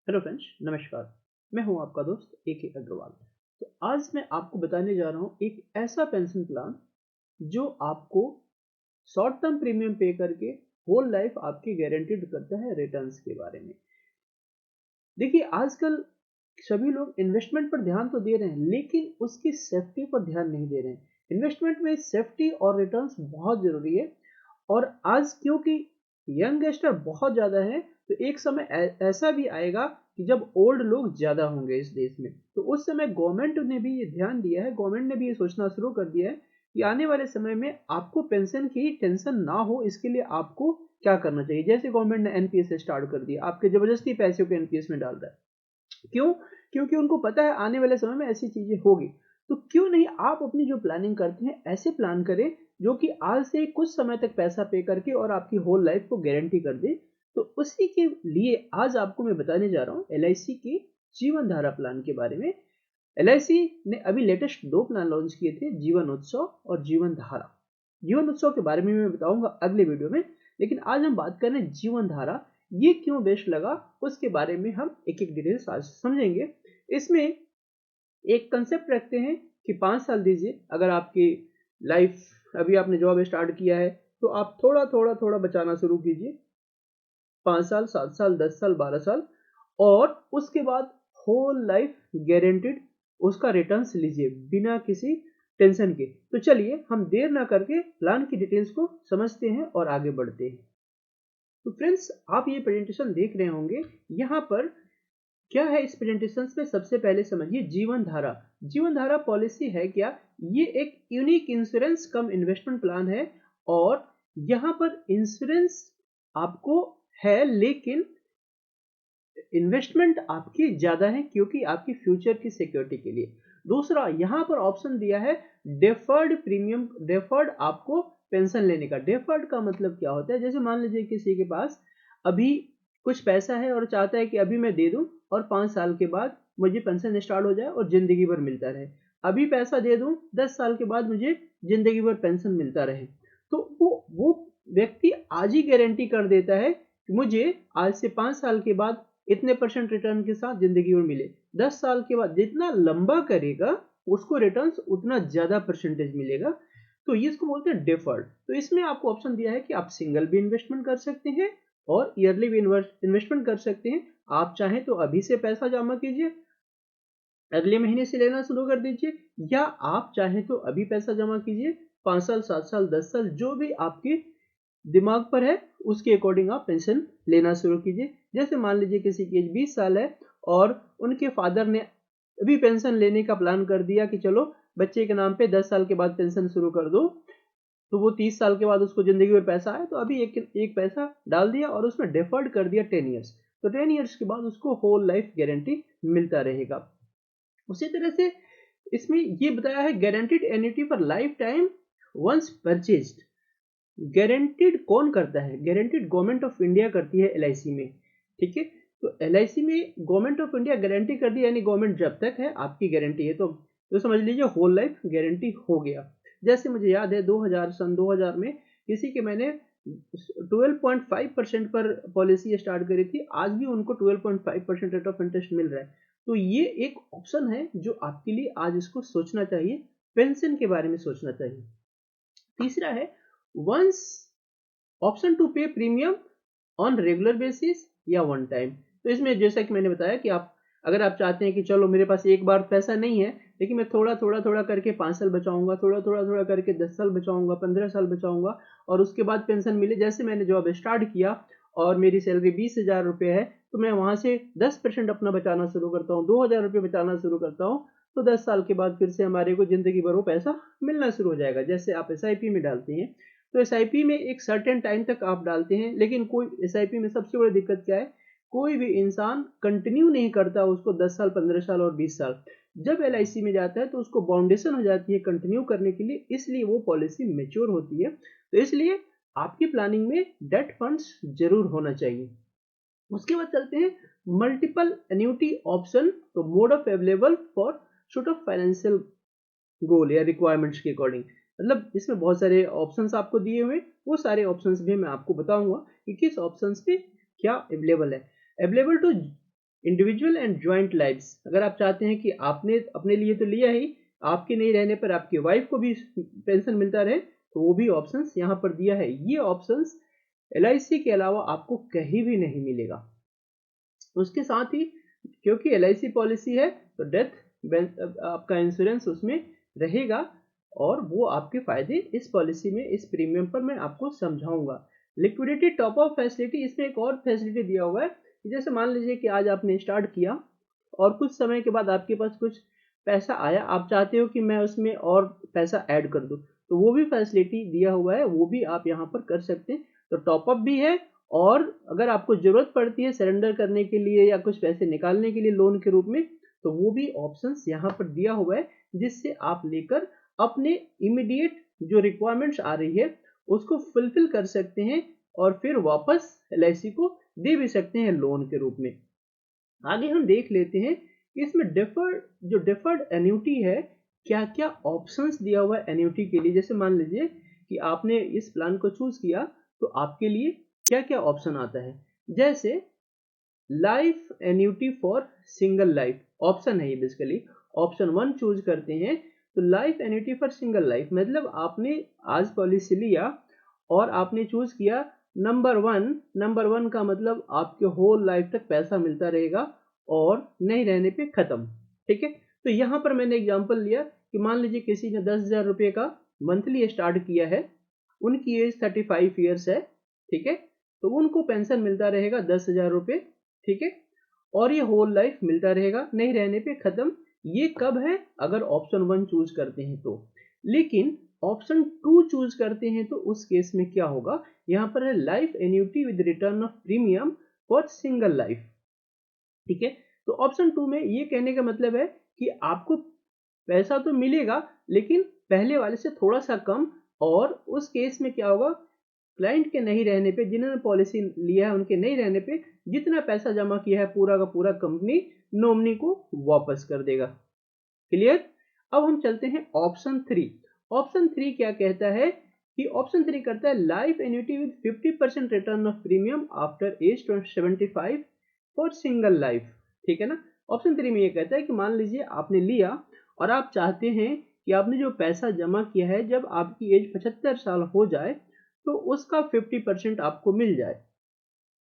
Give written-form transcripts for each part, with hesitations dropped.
Hello friends, नमस्कार। मैं हूं आपका दोस्त ए के अग्रवाल। तो आज मैं आपको बताने जा रहा हूं एक ऐसा पेंशन प्लान जो आपको शॉर्ट टर्म प्रीमियम पे करके होल लाइफ आपकी गारंटीड करता है रिटर्न्स के बारे में। देखिए, आजकल सभी लोग इन्वेस्टमेंट पर ध्यान तो दे रहे हैं, लेकिन उसकी सेफ्टी पर ध्यान नहीं दे रहे हैं। इन्वेस्टमेंट में सेफ्टी और रिटर्न्स बहुत ज़रूरी है। और आज क्योंकि यंगस्टर बहुत ज़्यादा है, तो एक समय ऐसा भी आएगा कि जब ओल्ड लोग ज़्यादा होंगे इस देश में, तो उस समय गवर्नमेंट ने भी ये ध्यान दिया है, गवर्नमेंट ने भी ये सोचना शुरू कर दिया है कि आने वाले समय में आपको पेंशन की टेंशन ना हो, इसके लिए आपको क्या करना चाहिए। जैसे गवर्नमेंट ने एनपीएस स्टार्ट कर दिया, आपके जबरदस्ती पैसे को एनपीएस में डाल रहा है। क्यों? क्योंकि उनको पता है आने वाले समय में ऐसी चीजें होगी। तो क्यों नहीं आप अपनी जो प्लानिंग करते हैं ऐसे प्लान करें जो कि आज से कुछ समय तक पैसा पे करके और आपकी होल लाइफ को गारंटी कर दे। तो उसी के लिए आज आपको मैं बताने जा रहा हूँ एलआईसी के जीवन धारा प्लान के बारे में। एलआईसी ने अभी लेटेस्ट दो प्लान लॉन्च किए थे, जीवन उत्सव और जीवन धारा। जीवन उत्सव के बारे में मैं बताऊंगा अगले वीडियो में, लेकिन आज हम बात कर रहे हैं जीवन धारा। ये क्यों बेस्ट लगा उसके बारे में हम एक एक डिटेल्स आज समझेंगे। इसमें एक कंसेप्ट रखते हैं कि 5 साल दीजिए। अगर आपकी लाइफ, अभी आपने जॉब स्टार्ट किया है, तो आप थोड़ा थोड़ा थोड़ा बचाना शुरू कीजिए। 5 साल, 7 साल, 10 साल, 12 साल, और उसके बाद होल लाइफ गारंटीड उसका रिटर्न्स लीजिए बिना किसी टेंशन के। तो चलिए हम देर ना करके प्लान की डिटेल्स को समझते हैं और आगे बढ़ते हैं। तो फ्रेंड्स, आप ये प्रेजेंटेशन देख रहे होंगे। यहाँ पर क्या है इस प्रेजेंटेशन में, सबसे पहले समझिए जीवन धारा। जीवन धारा पॉलिसी है क्या? ये एक यूनिक इंश्योरेंस कम इन्वेस्टमेंट प्लान है। और यहाँ पर इंश्योरेंस आपको है, लेकिन इन्वेस्टमेंट आपकी ज्यादा है क्योंकि आपकी फ्यूचर की सिक्योरिटी के लिए। दूसरा, यहां पर ऑप्शन दिया है डेफर्ड प्रीमियम, डेफर्ड आपको पेंशन लेने का। डेफर्ड का मतलब क्या होता है? जैसे मान लीजिए किसी के पास अभी कुछ पैसा है और चाहता है कि अभी मैं दे दूं और 5 साल के बाद मुझे पेंशन स्टार्ट हो जाए और जिंदगी भर मिलता रहे। अभी पैसा दे दूं, 10 साल के बाद मुझे जिंदगी भर पेंशन मिलता रहे। तो वो व्यक्ति आज ही गारंटी कर देता है कि मुझे आज से 5 साल के बाद इतने परसेंट रिटर्न के साथ जिंदगी में मिले। 10 साल के बाद जितना लंबा करेगा उसको रिटर्न उतना ज्यादा परसेंटेज मिलेगा। तो ये इसको बोलते हैं डेफर्ड। तो इसमें आपको ऑप्शन दिया है कि आप सिंगल भी इन्वेस्टमेंट कर सकते हैं और ईयरली भी इन्वेस्टमेंट कर सकते हैं। आप चाहें तो अभी से पैसा जमा कीजिए, अगले महीने से लेना शुरू कर दीजिए, या आप चाहें तो अभी पैसा जमा कीजिए। 5 साल, 7 साल, 10 साल, जो भी आपके दिमाग पर है उसके अकॉर्डिंग आप पेंशन लेना शुरू कीजिए। जैसे मान लीजिए किसी की एज 20 साल है और उनके फादर ने अभी पेंशन लेने का प्लान कर दिया कि चलो बच्चे के नाम पे 10 साल के बाद पेंशन शुरू कर दो। तो वो 30 साल के बाद उसको जिंदगी में पैसा आए, तो अभी एक पैसा डाल दिया और उसमें डेफर्ड कर दिया 10 ईयर्स। तो 10 ईयर्स के बाद उसको होल लाइफ गारंटी मिलता रहेगा। उसी तरह से इसमें ये बताया है guaranteed annuity for life time once purchased. Guaranteed कौन करता है? गारंटीड गवर्नमेंट ऑफ इंडिया करती है एलआईसी में। ठीक है, तो एलआईसी में गवर्नमेंट ऑफ इंडिया गारंटी कर दी, यानी गवर्नमेंट जब तक है आपकी गारंटी है। तो समझ लीजिए होल लाइफ गारंटी हो गया। जैसे मुझे याद है 2000 में किसी के मैंने 12.5% पर पॉलिसी स्टार्ट करी थी, आज भी उनको 12.5% रेट ऑफ इंटरेस्ट मिल रहा है। तो ये एक ऑप्शन है जो आपके लिए आज इसको सोचना चाहिए, पेंशन के बारे में सोचना चाहिए। तीसरा है वंस ऑप्शन टू पे प्रीमियम ऑन रेगुलर बेसिस या वन टाइम। तो इसमें जैसा कि मैंने बताया कि आप अगर आप चाहते हैं कि चलो मेरे पास एक बार पैसा नहीं है, लेकिन मैं थोड़ा थोड़ा थोड़ा करके 5 साल बचाऊंगा, थोड़ा थोड़ा थोड़ा करके 10 साल बचाऊंगा, 15 साल बचाऊंगा, और उसके बाद पेंशन मिले। जैसे मैंने जॉब स्टार्ट किया और मेरी सैलरी 20,000 रुपये है, तो मैं वहां से 10% अपना बचाना शुरू करता हूँ, 2,000 रुपये बचाना शुरू करता हूँ। तो 10 साल के बाद फिर से हमारे को जिंदगी भर वो पैसा मिलना शुरू हो जाएगा। जैसे आप एसआईपी में डालते हैं, तो एसआईपी में एक सर्टेन टाइम तक आप डालते हैं, लेकिन कोई एसआईपी में सबसे बड़ी दिक्कत क्या है, कोई भी इंसान कंटिन्यू नहीं करता उसको 10 साल, 15 साल और 20 साल। जब एलआईसी में जाता है तो उसको बाउंडेशन हो जाती है कंटिन्यू करने के लिए, इसलिए वो पॉलिसी मेच्योर होती है। तो इसलिए आपकी प्लानिंग में डेट फंड्स जरूर होना चाहिए। उसके बाद चलते हैं मल्टीपल एन्युटी ऑप्शन। तो mode of available for shoot of financial goal या रिक्वायरमेंट्स के अकॉर्डिंग। मतलब इसमें बहुत सारे ऑप्शंस आपको दिए हुए, वो सारे ऑप्शंस भी मैं आपको बताऊंगा कि किस ऑप्शंस पे क्या अवेलेबल है। Available to individual and joint lifes, अगर आप चाहते हैं कि आपने अपने लिए तो लिया ही, आपके नहीं रहने पर आपकी वाइफ को भी पेंशन मिलता रहे, तो वो भी ऑप्शंस यहाँ पर दिया है। ये ऑप्शंस LIC के अलावा आपको कहीं भी नहीं मिलेगा। उसके साथ ही क्योंकि LIC पॉलिसी है तो डेथ आपका इंश्योरेंस उसमें रहेगा, और वो आपके फायदे इस पॉलिसी में, इस प्रीमियम पर मैं आपको समझाऊंगा। लिक्विडिटी टॉप अप फैसिलिटी, इसमें एक और फैसिलिटी दिया हुआ है कि जैसे मान लीजिए कि आज आपने स्टार्ट किया और कुछ समय के बाद आपके पास कुछ पैसा आया, आप चाहते हो कि मैं उसमें और पैसा ऐड कर दूं, तो वो भी फैसिलिटी दिया हुआ है, वो भी आप यहाँ पर कर सकते हैं। तो टॉपअप भी है, और अगर आपको जरूरत पड़ती है सरेंडर करने के लिए या कुछ पैसे निकालने के लिए लोन के रूप में, तो वो भी ऑप्शंस यहाँ पर दिया हुआ है, जिससे आप लेकर अपने इमीडिएट जो रिक्वायरमेंट्स आ रही है उसको फुलफिल कर सकते हैं, और फिर वापस LIC को दे भी सकते हैं लोन के रूप में। आगे हम देख लेते हैं कि इसमें डिफर्ड एन्युटी है, क्या क्या ऑप्शंस दिया हुआ है एन्युटी के लिए। जैसे मान लीजिए कि आपने इस प्लान को चूज किया, तो आपके लिए क्या क्या ऑप्शन आता है। जैसे life annuity for single life option है ये, बेसिकली ऑप्शन 1 चूज करते हैं तो life annuity for single life, मतलब आपने आज पॉलिसी लिया और आपने चूज किया नंबर वन का मतलब आपके होल लाइफ तक पैसा मिलता रहेगा और नहीं रहने पे खत्म। ठीक है, तो यहां पर मैंने एग्जांपल लिया कि मान लीजिए किसी ने 10,000 रुपये का मंथली स्टार्ट किया है, उनकी एज 35 ईयर्स है। ठीक है, तो उनको पेंशन मिलता रहेगा 10,000 रुपये। ठीक है, और ये होल लाइफ मिलता रहेगा, नहीं रहने पे खत्म। ये कब है, अगर ऑप्शन 1 चूज करते हैं तो। लेकिन ऑप्शन 2 चूज करते हैं तो उस केस में क्या होगा, यहां पर है life annuity with return of premium for single life. ठीक है, तो ऑप्शन 2 में ये कहने का मतलब है कि आपको पैसा तो मिलेगा लेकिन पहले वाले से थोड़ा सा कम, और उस केस में क्या होगा, क्लाइंट के नहीं रहने पे, जिन्होंने पॉलिसी लिया है उनके नहीं रहने पे जितना पैसा जमा किया है पूरा का पूरा कंपनी नॉमिनी को वापस कर देगा। क्लियर। अब हम चलते हैं ऑप्शन 3। ऑप्शन 3 क्या कहता है कि ऑप्शन 3 करता है life annuity with 50% return of premium after age 75 for single life. ठीक है ना, ऑप्शन 3 में ये कहता है कि मान लीजिए आपने लिया और आप चाहते हैं कि आपने जो पैसा जमा किया है जब आपकी एज 75 साल हो जाए तो उसका 50% आपको मिल जाए।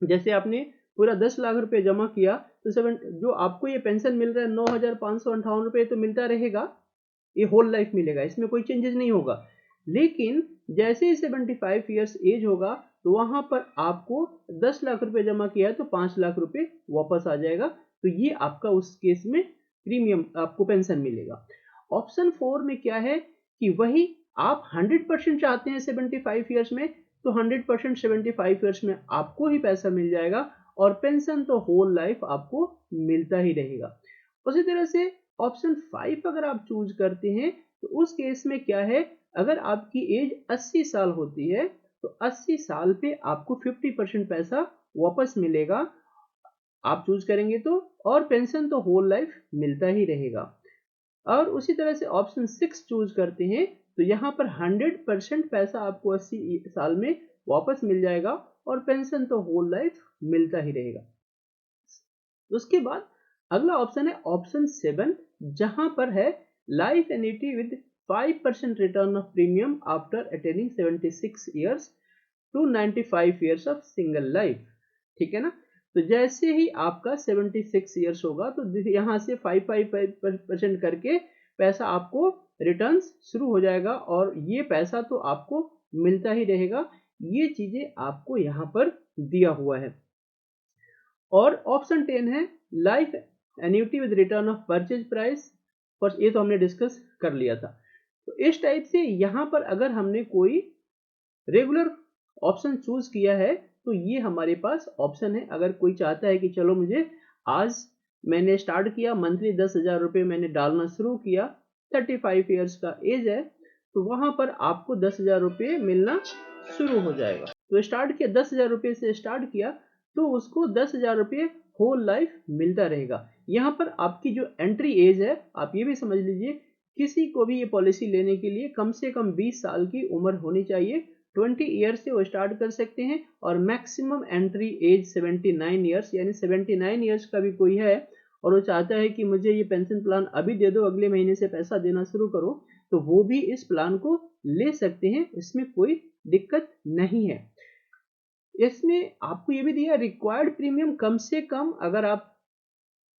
जैसे आपने पूरा 10 लाख रुपए जमा किया तो जो आपको ये पेंशन मिल रहा है 9,558 रुपए तो मिलता रहेगा, ये होल लाइफ मिलेगा, इसमें कोई चेंजेस नहीं होगा। लेकिन जैसे ही 75 ईयर्स एज होगा तो वहां पर आपको 10 लाख रुपए जमा किया है तो 5 लाख रुपए वापस आ जाएगा, तो ये आपका उस केस में प्रीमियम आपको पेंशन मिलेगा। ऑप्शन 4 में क्या है कि वही आप 100% चाहते हैं 75 ईयर्स में, तो 100% 75 ईयर्स में आपको ही पैसा मिल जाएगा और पेंशन तो होल लाइफ आपको मिलता ही रहेगा। उसी तरह से ऑप्शन 5 अगर आप चूज करते हैं तो उस केस में क्या है, अगर आपकी एज 80 साल होती है तो 80 साल पे आपको 50% पैसा वापस मिलेगा, आप चूज करेंगे तो, और पेंशन तो होल लाइफ मिलता ही रहेगा। और उसी तरह से ऑप्शन 6 चूज करते हैं तो यहाँ पर 100% पैसा आपको 80 साल में वापस मिल जाएगा और पेंशन तो होल लाइफ मिलता ही रहेगा। उसके बाद अगला ऑप्शन है ऑप्शन 7, जहां पर है life annuity with 5% return of premium after attaining 76 years to 95 years of single life. ठीक है ना, तो जैसे ही आपका 76 ईयर्स होगा तो यहां से 5% करके पैसा आपको रिटर्न शुरू हो जाएगा और ये पैसा तो आपको मिलता ही रहेगा। ये चीजें आपको यहाँ पर दिया हुआ है। और ऑप्शन 10 है life annuity with return of purchase price, पर ये तो हमने डिस्कस कर लिया था। तो इस टाइप से यहाँ पर अगर हमने कोई रेगुलर ऑप्शन चूज किया है तो ये हमारे पास ऑप्शन है। अगर कोई चाहता है कि चलो मुझे आज मैंने स्टार्ट किया मंथली 10,000 रुपये मैंने डालना शुरू किया, 35 ईयर्स का एज है, तो वहां पर आपको 10,000 रुपये मिलना शुरू हो जाएगा। तो स्टार्ट किया 10,000 रुपये से स्टार्ट किया तो उसको 10,000 रुपये होल लाइफ मिलता रहेगा। यहाँ पर आपकी जो एंट्री एज है, आप ये भी समझ लीजिए, किसी को भी ये पॉलिसी लेने के लिए कम से कम 20 साल की उम्र होनी चाहिए, 20 ईयर से वो स्टार्ट कर सकते हैं और मैक्सिमम एंट्री एज 79 ईयर्स, यानी 79 ईयर्स का भी कोई है और वो चाहता है कि मुझे ये पेंशन प्लान अभी दे दो, अगले महीने से पैसा देना शुरू करो, तो वो भी इस प्लान को ले सकते हैं, इसमें कोई दिक्कत नहीं है। इसमें आपको ये भी दिया रिक्वायर्ड प्रीमियम कम से कम, अगर आप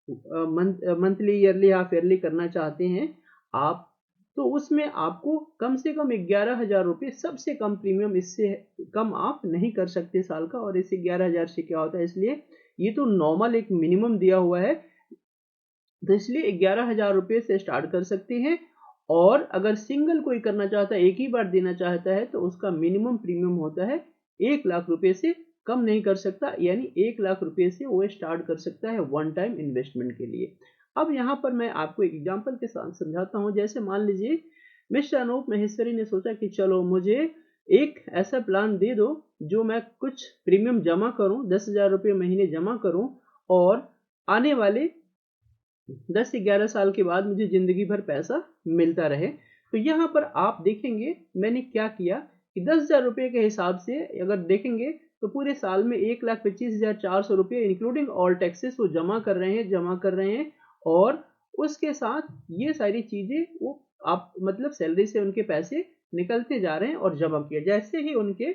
मंथली, ईयरली, हाफ ईयरली करना चाहते हैं आप, तो उसमें आपको कम से कम 11,000 रुपये, सबसे कम प्रीमियम, इससे कम आप नहीं कर सकते साल का। और इससे 11,000 से क्या होता है, इसलिए ये तो नॉर्मल एक मिनिमम दिया हुआ है, तो इसलिए 11,000 रुपये से स्टार्ट कर सकते हैं। और अगर सिंगल कोई करना चाहता है, एक ही बार देना चाहता है, तो उसका मिनिमम प्रीमियम होता है 1 लाख रुपये से कम नहीं कर सकता, यानी 1 लाख रुपये से वो स्टार्ट कर सकता है वन टाइम इन्वेस्टमेंट के लिए। अब यहाँ पर मैं आपको एक एग्जांपल के साथ समझाता हूँ। जैसे मान लीजिए मिस्टर अनूप महेश्वरी ने सोचा कि चलो मुझे एक ऐसा प्लान दे दो जो मैं कुछ प्रीमियम जमा करूँ, 10,000 रुपये महीने जमा करूँ और आने वाले 10 से 11 साल के बाद मुझे ज़िंदगी भर पैसा मिलता रहे। तो यहाँ पर आप देखेंगे मैंने क्या किया कि 10,000 रुपये के हिसाब से अगर देखेंगे तो पूरे साल में 1,25,400 रुपये इंक्लूडिंग ऑल टैक्सेस वो जमा कर रहे हैं और उसके साथ ये सारी चीज़ें वो आप मतलब सैलरी से उनके पैसे निकलते जा रहे हैं और जमा किया। जैसे ही उनके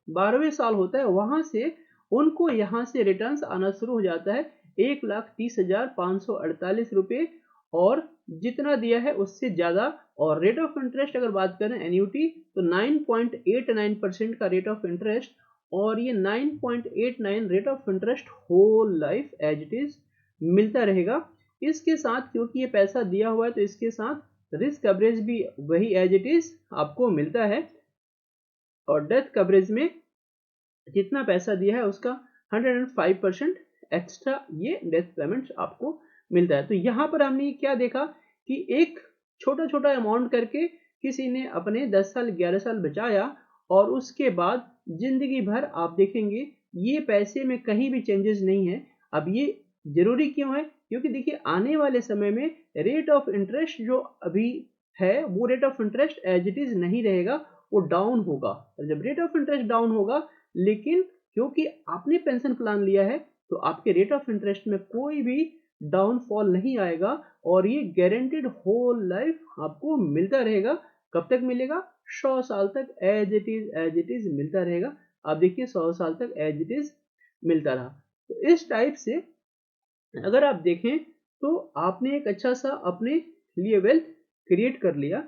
12वें साल होता है, वहाँ से उनको यहाँ से रिटर्न्स आना शुरू हो जाता है 1,30,548 रुपये, और जितना दिया है उससे ज़्यादा। और रेट ऑफ इंटरेस्ट अगर बात करें एन्युटी, तो 9.89% का रेट ऑफ इंटरेस्ट, और ये 9.89 rate of interest whole life as it is मिलता रहेगा। इसके साथ क्योंकि ये पैसा दिया हुआ है, तो इसके साथ रिस्क कवरेज भी वही एज इट इज आपको मिलता है, और डेथ कवरेज में जितना पैसा दिया है उसका 105% एक्स्ट्रा ये डेथ पेमेंट आपको मिलता है। तो यहाँ पर हमने क्या देखा कि एक छोटा छोटा अमाउंट करके किसी ने अपने 10 साल 11 साल बचाया, और उसके बाद जिंदगी भर आप देखेंगे ये पैसे में कहीं भी चेंजेस नहीं है। अब ये जरूरी क्यों है, क्योंकि देखिए आने वाले समय में रेट ऑफ इंटरेस्ट जो अभी है वो rate of interest as it is नहीं रहेगा, वो डाउन होगा। जब रेट ऑफ इंटरेस्ट डाउन होगा, लेकिन क्योंकि आपने पेंशन प्लान लिया है, तो आपके रेट ऑफ इंटरेस्ट में कोई भी डाउनफॉल नहीं आएगा, और ये गारंटीड होल लाइफ आपको मिलता रहेगा। कब तक मिलेगा? 100 साल तक एज इट इज मिलता रहेगा। आप देखिए 100 साल तक एज इट इज मिलता रहा। तो इस टाइप से अगर आप देखें तो आपने एक अच्छा सा अपने लिए वेल्थ क्रिएट कर लिया।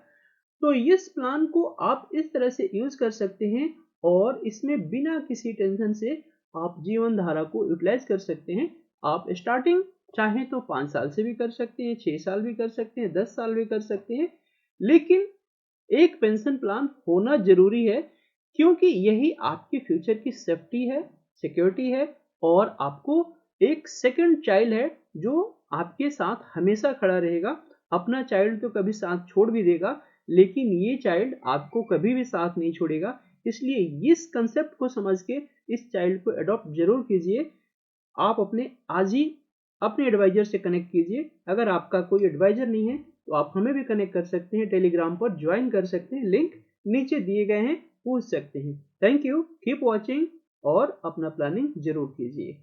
तो इस प्लान को आप इस तरह से यूज कर सकते हैं, और इसमें बिना किसी टेंशन से आप जीवन धारा को यूटिलाइज कर सकते हैं। आप स्टार्टिंग चाहें तो 5 साल से भी कर सकते हैं, 6 साल भी कर सकते हैं, 10 साल भी कर सकते हैं, लेकिन एक पेंशन प्लान होना जरूरी है, क्योंकि यही आपके फ्यूचर की सेफ्टी है, सिक्योरिटी है, और आपको एक सेकंड चाइल्ड है जो आपके साथ हमेशा खड़ा रहेगा। अपना चाइल्ड तो कभी साथ छोड़ भी देगा, लेकिन ये चाइल्ड आपको कभी भी साथ नहीं छोड़ेगा। इसलिए इस कंसेप्ट को समझ के इस चाइल्ड को अडॉप्ट जरूर कीजिए। आप आज ही अपने एडवाइजर से कनेक्ट कीजिए। अगर आपका कोई एडवाइजर नहीं है तो आप हमें भी कनेक्ट कर सकते हैं, टेलीग्राम पर ज्वाइन कर सकते हैं, लिंक नीचे दिए गए हैं, पूछ सकते हैं। थैंक यू, कीप वॉचिंग और अपना प्लानिंग जरूर कीजिए।